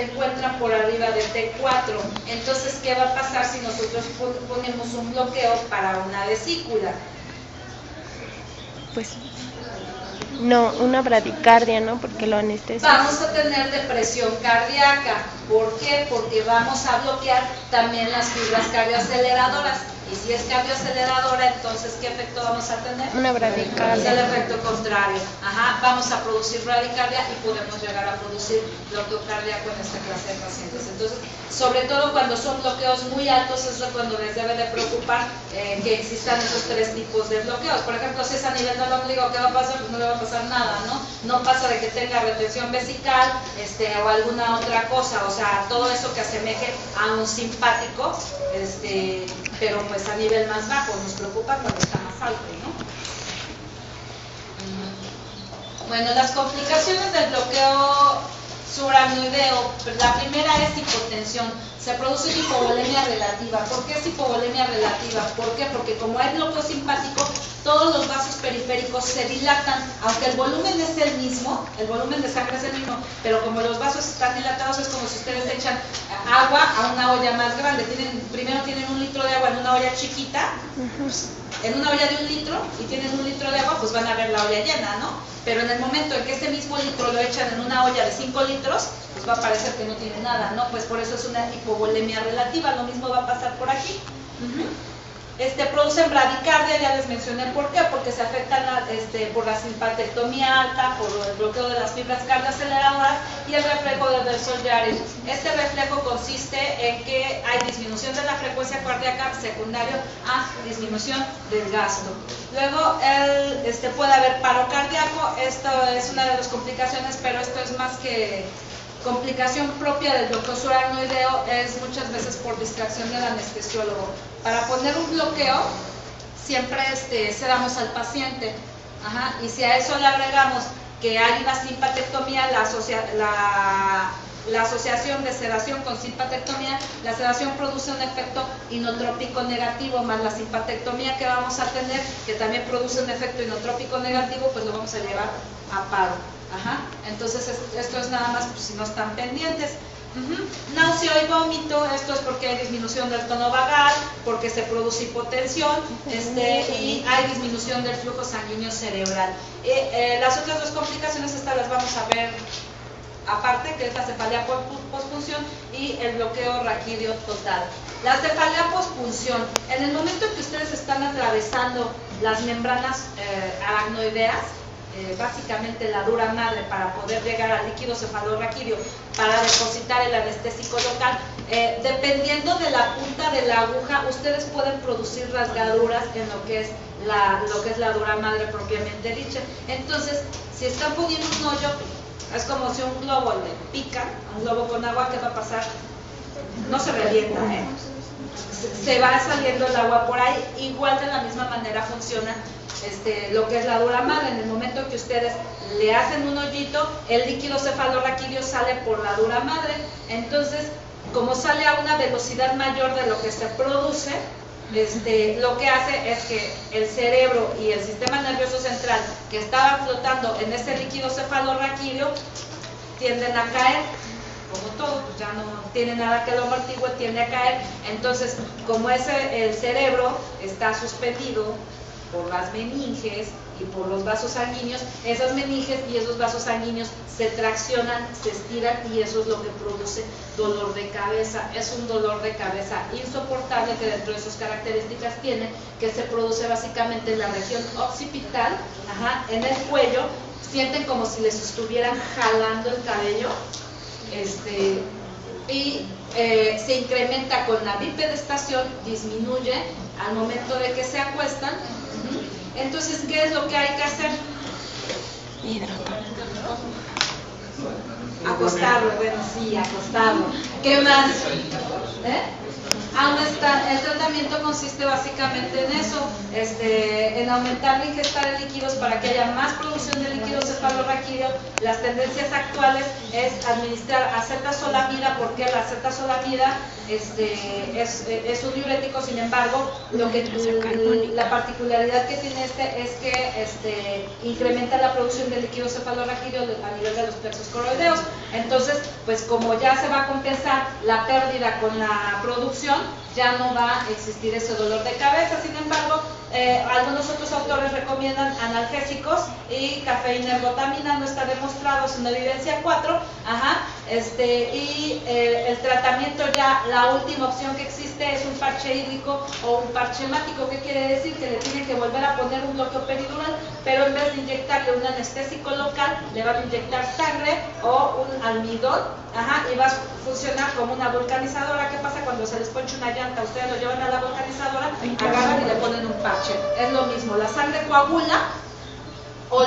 encuentran por arriba de T4. Entonces, ¿qué va a pasar si nosotros ponemos un bloqueo para una vesícula? Pues no, una bradicardia, ¿no? Porque lo anestesia. Vamos a tener depresión cardíaca. ¿Por qué? Porque vamos a bloquear también las fibras cardioaceleradoras. Y si es cardioaceleradora, entonces, ¿qué efecto vamos a tener? Una bradicardia. Es el efecto contrario. Ajá, vamos a producir bradicardia y podemos llegar a producir bloqueo cardíaco en esta clase de pacientes. Entonces, sobre todo cuando son bloqueos muy altos, es cuando les debe de preocupar que existan esos tres tipos de bloqueos. Por ejemplo, si es a nivel del ombligo, ¿qué va a pasar? Pues no le va a pasar nada, ¿no? No pasa de que tenga retención vesical o alguna otra cosa, o sea, todo eso que asemeje a un simpático, pero pues a nivel más bajo, nos preocupa cuando está más alto, ¿no? Bueno, las complicaciones del bloqueo subaracnoideo, la primera es hipotensión. Se produce hipovolemia relativa. ¿Por qué es hipovolemia relativa? ¿Por qué? Porque como hay bloqueo simpático, todos los vasos periféricos se dilatan, aunque el volumen es el mismo, el volumen de sangre es el mismo, pero como los vasos están dilatados, es como si ustedes echan agua a una olla más grande. Primero tienen 1 litro de agua en una olla chiquita, en una olla de 1 litro, y tienen 1 litro de agua, pues van a ver la olla llena, ¿no? Pero en el momento en que ese mismo litro lo echan en una olla de 5 litros, pues va a parecer que no tiene nada, ¿no? Pues por eso es una hipovolemia relativa. Lo mismo va a pasar por aquí. Producen bradicardia, ya les mencioné por qué, porque se afectan por la simpatectomía alta, por el bloqueo de las fibras cardioaceleradoras y el reflejo de Del-Sol-Yares. Este reflejo consiste en que hay disminución de la frecuencia cardíaca secundario a disminución del gasto. Luego puede haber paro cardíaco. Esto es una de las complicaciones, pero esto es más que complicación propia del bloqueo subaracnoideo, es muchas veces por distracción del anestesiólogo. Para poner un bloqueo, siempre sedamos al paciente. Y si a eso le agregamos que hay una simpatectomía, la asociación de sedación con simpatectomía, la sedación produce un efecto inotrópico negativo, más la simpatectomía que vamos a tener, que también produce un efecto inotrópico negativo, pues lo vamos a llevar a paro. Entonces esto es nada más, pues, si no están pendientes. Náusea y vómito, esto es porque hay disminución del tono vagal, porque se produce hipotensión y hay disminución del flujo sanguíneo cerebral. Las otras dos complicaciones, estas las vamos a ver aparte, que es la cefalea postpunción y el bloqueo raquídeo total. La cefalea postpunción, en el momento en que ustedes están atravesando las membranas aracnoideas, básicamente la dura madre, para poder llegar al líquido cefalorraquídeo para depositar el anestésico local, dependiendo de la punta de la aguja, ustedes pueden producir rasgaduras en lo que es la dura madre propiamente dicha. Entonces, si están poniendo un hoyo, es como si un globo le pican, un globo con agua, ¿qué va a pasar? No se revienta, se va saliendo el agua por ahí. Igual de la misma manera funciona lo que es la dura madre. En el momento en que ustedes le hacen un hoyito, el líquido cefalorraquídeo sale por la dura madre. Entonces, como sale a una velocidad mayor de lo que se produce, lo que hace es que el cerebro y el sistema nervioso central, que estaban flotando en ese líquido cefalorraquídeo, tienden a caer. Como todo, pues ya no tiene nada que lo amortigue, tiende a caer. Entonces, como el cerebro está suspendido por las meninges y por los vasos sanguíneos, esas meninges y esos vasos sanguíneos se traccionan, se estiran, y eso es lo que produce dolor de cabeza. Es un dolor de cabeza insoportable, que dentro de sus características tiene que se produce básicamente en la región occipital, en el cuello. Sienten como si les estuvieran jalando el cabello, y se incrementa con la bipedestación, disminuye al momento de que se acuestan. Entonces, ¿qué es lo que hay que hacer? Acostarlo, bueno, sí, acostarlo. ¿Qué más? El tratamiento consiste básicamente en eso, en aumentar la ingesta de líquidos para que haya más producción de líquido cefalorraquídeo. Las tendencias actuales es administrar acetazolamida, porque la acetazolamida es un diurético. Sin embargo, la particularidad que tiene es que incrementa la producción de líquido cefalorraquídeo a nivel de los plexos coroideos. Entonces, pues como ya se va a compensar la pérdida con la producción, ya no va a existir ese dolor de cabeza. Sin embargo, algunos otros autores recomiendan analgésicos y cafeína ergotamina, no está demostrado, es una evidencia 4, y el tratamiento ya, la última opción que existe es un parche hídrico o un parche hemático. ¿Qué quiere decir? Que le tienen que volver a poner un bloqueo peridural, pero en vez de inyectarle un anestésico local, le van a inyectar sangre o un almidón, y va a funcionar como una vulcanizadora. ¿Qué pasa cuando se les poncha una llanta? Ustedes lo llevan a la vulcanizadora, agarran y le ponen un parche. Es lo mismo, la sangre coagula o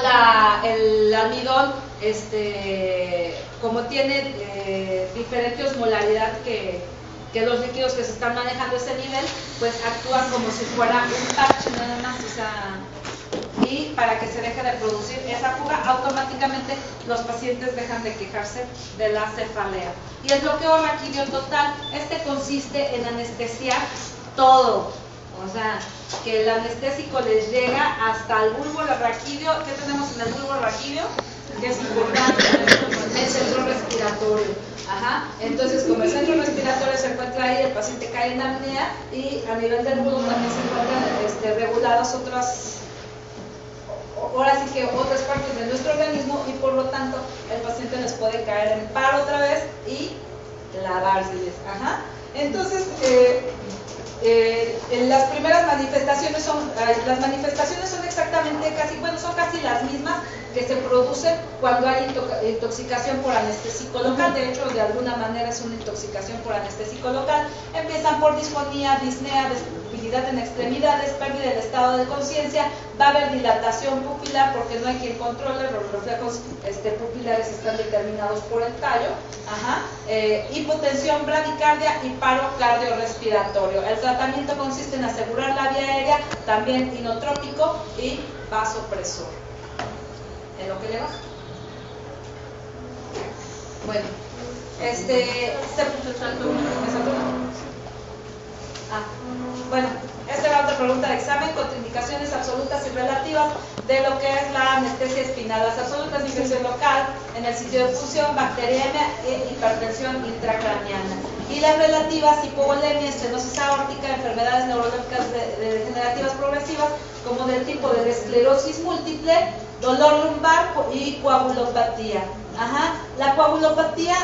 el almidón, como tiene diferente osmolaridad que los líquidos que se están manejando a ese nivel, pues actúan como si fuera un parche nada más, y para que se deje de producir esa fuga, automáticamente los pacientes dejan de quejarse de la cefalea. Y el bloqueo raquídeo total, consiste en anestesiar todo, o sea, que el anestésico les llega hasta el bulbo raquídeo. ¿Qué tenemos en el bulbo raquídeo? Que es importante, el centro respiratorio. Entonces, como el centro respiratorio se encuentra ahí, el paciente cae en apnea, y a nivel del bulbo también se encuentran reguladas otras partes de nuestro organismo, y por lo tanto el paciente les puede caer en paro otra vez y lavárseles. Entonces, las primeras manifestaciones son exactamente son casi las mismas que se producen cuando hay intoxicación por anestésico local. De hecho, de alguna manera es una intoxicación por anestésico local. Empiezan por disfonía, disnea, debilidad en extremidades, pérdida del estado de conciencia, va a haber dilatación pupilar porque no hay quien controle, los reflejos pupilares están determinados por el tallo, hipotensión, bradicardia y paro cardiorrespiratorio. El tratamiento consiste en asegurar la vía aérea, también inotrópico y vasopresor. En lo que le baja. Bueno, esta era otra pregunta de examen: contraindicaciones absolutas y relativas de lo que es la anestesia espinal. Las absolutas: infección local en el sitio de función, bacteriemia e hipertensión intracraniana. Y las relativas: hipovolemia, estenosis aórtica, enfermedades neurológicas degenerativas progresivas, como del tipo de la esclerosis múltiple, dolor lumbar y coagulopatía. La coagulopatía,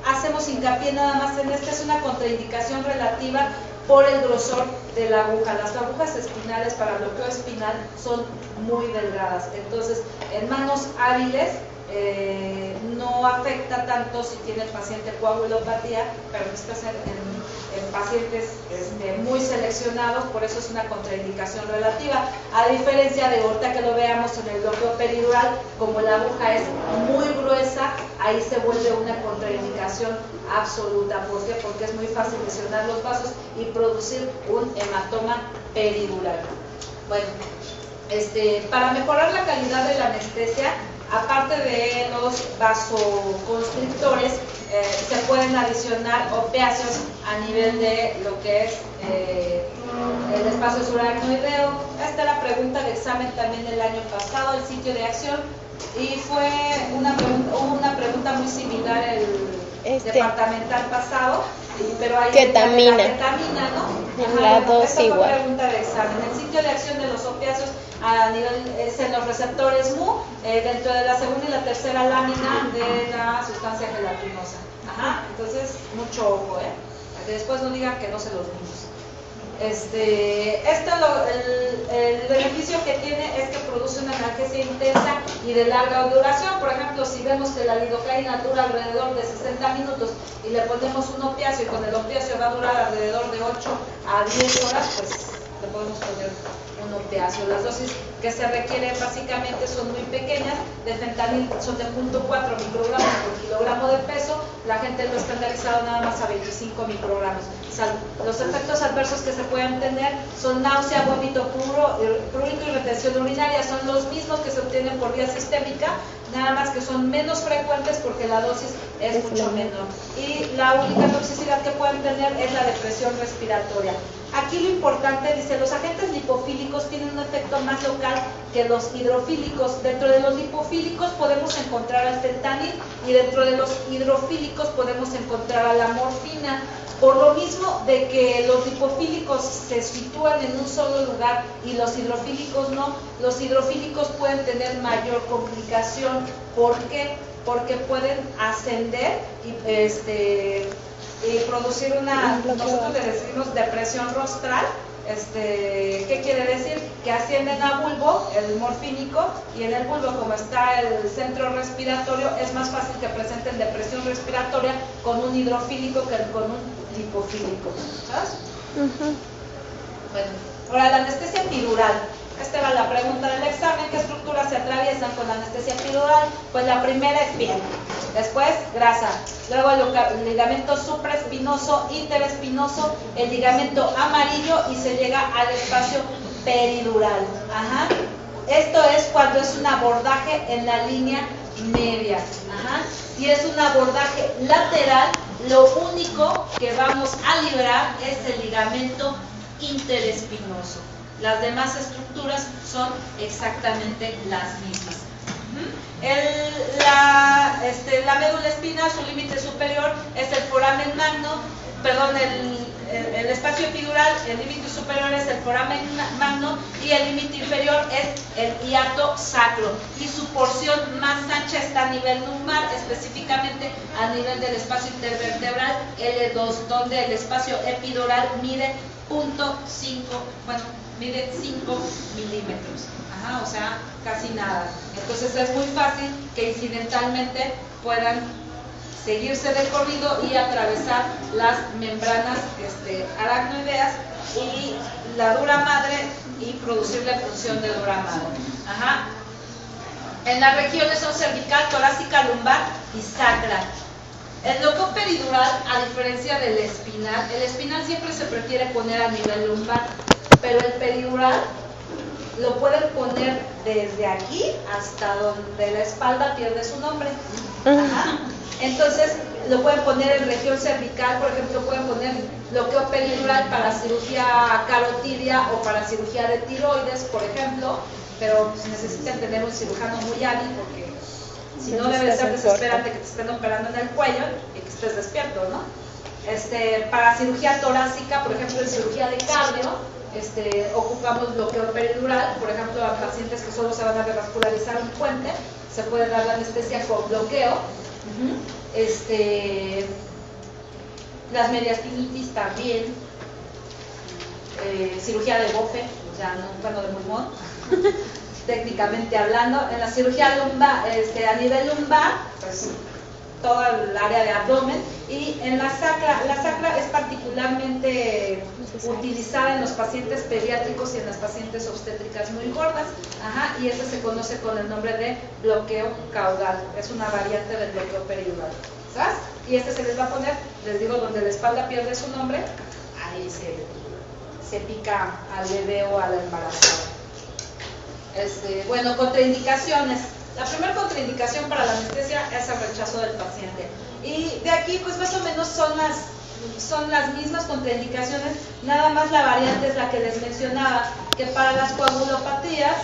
hacemos hincapié nada más en es una contraindicación relativa por el grosor de la aguja. Las agujas espinales para bloqueo espinal son muy delgadas, entonces en manos hábiles no afecta tanto si tiene el paciente coagulopatía, pero necesita ser en pacientes muy seleccionados, por eso es una contraindicación relativa. A diferencia de ahorita que lo veamos en el bloqueo peridural, como la aguja es muy gruesa, ahí se vuelve una contraindicación absoluta. ¿Por qué? Porque es muy fácil lesionar los vasos y producir un hematoma peridural. Bueno, para mejorar la calidad de la anestesia, aparte de los vasoconstrictores, se pueden adicionar opiáceos a nivel de lo que es el espacio subaracnoideo. Esta era pregunta de examen también del año pasado, el sitio de acción, y fue una pregunta muy similar el departamental pasado, pero ahí ketamina. La ketamina, ¿no? La dos esta fue igual. Pregunta de examen. El sitio de acción de los opiáceos a nivel es en los receptores Mu, dentro de la segunda y la tercera lámina de la sustancia gelatinosa. Entonces, mucho ojo, para que después no digan que no se los dimos. El beneficio que tiene es que produce una analgesia intensa y de larga duración. Por ejemplo, si vemos que la lidocaína dura alrededor de 60 minutos y le ponemos un opiáceo, y con el opiáceo va a durar alrededor de 8 a 10 horas, pues le podemos poner un opiáceo. Las dosis que se requieren básicamente son muy pequeñas. De fentanil son de 0.4 microgramos por kilogramo de peso. La gente lo ha estandarizado nada más a 25 microgramos. Los efectos adversos que se pueden tener son náusea, vómito prurito y retención urinaria. Son los mismos que se obtienen por vía sistémica, nada más que son menos frecuentes porque la dosis es mucho menor. Y la única toxicidad que pueden tener es la depresión respiratoria. Aquí lo importante, dice, los agentes lipofílicos tienen un efecto más local que los hidrofílicos. Dentro de los lipofílicos podemos encontrar al fentanil y dentro de los hidrofílicos podemos encontrar a la morfina. Por lo mismo de que los lipofílicos se sitúan en un solo lugar y los hidrofílicos no, los hidrofílicos pueden tener mayor complicación. ¿Por qué? Porque pueden ascender y producir una, nosotros le decimos depresión rostral. ¿Qué quiere decir? Que ascienden a bulbo, el morfínico, y en el bulbo, como está el centro respiratorio, es más fácil que presenten depresión respiratoria con un hidrofílico que con un lipofílico. ¿Sabes? Bueno, ahora la anestesia epidural. Esta era la pregunta del examen. ¿Qué estructuras se atraviesan con la anestesia epidural? Pues la primera es piel, después grasa, luego el ligamento supraespinoso, interespinoso, el ligamento amarillo y se llega al espacio peridural. Ajá. Esto es cuando es un abordaje en la línea media. Ajá. Si es un abordaje lateral, lo único que vamos a liberar es el ligamento interespinoso. Las demás estructuras son exactamente las mismas. La médula espinal, su límite superior es el foramen magno, perdón, el espacio epidural, el límite superior es el foramen magno y el límite inferior es el hiato sacro. Y su porción más ancha está a nivel lumbar, específicamente a nivel del espacio intervertebral L2, donde el espacio epidural mide 5 milímetros. Ajá, o sea, casi nada. Entonces es muy fácil que incidentalmente puedan seguirse de corrido y atravesar las membranas aracnoideas y la dura madre y producir la función de dura madre. Ajá. En las regiones son cervical, torácica, lumbar y sacra. El bloqueo peridural, a diferencia del espinal, el espinal siempre se prefiere poner a nivel lumbar, pero el peridural lo pueden poner desde aquí hasta donde la espalda pierde su nombre. Ajá. Entonces lo pueden poner en región cervical, por ejemplo, pueden poner bloqueo peridural para cirugía carotidia o para cirugía de tiroides, por ejemplo, pero necesitan tener un cirujano muy hábil porque si no debe ser desesperante que te estén operando en el cuello y que estés despierto, ¿no? Para cirugía torácica, por ejemplo, en cirugía de cardio, ocupamos bloqueo peridural, por ejemplo, a pacientes que solo se van a revascularizar un puente, se puede dar la anestesia con bloqueo. Las mediastinitis también, cirugía de bofe, o sea, no, de pulmón, técnicamente hablando. En la cirugía lumbar, a nivel lumbar, pues toda el área de abdomen, y en la sacra es particularmente utilizada en los pacientes pediátricos y en las pacientes obstétricas muy gordas. Ajá, y este se conoce con el nombre de bloqueo caudal, es una variante del bloqueo peridural. ¿Sabes? Y se les va a poner, les digo, donde la espalda pierde su nombre, ahí se pica al bebé o a la embarazada. Bueno, contraindicaciones. La primera contraindicación para la anestesia es el rechazo del paciente. Y de aquí, pues más o menos son las mismas contraindicaciones, nada más la variante es la que les mencionaba, que para las coagulopatías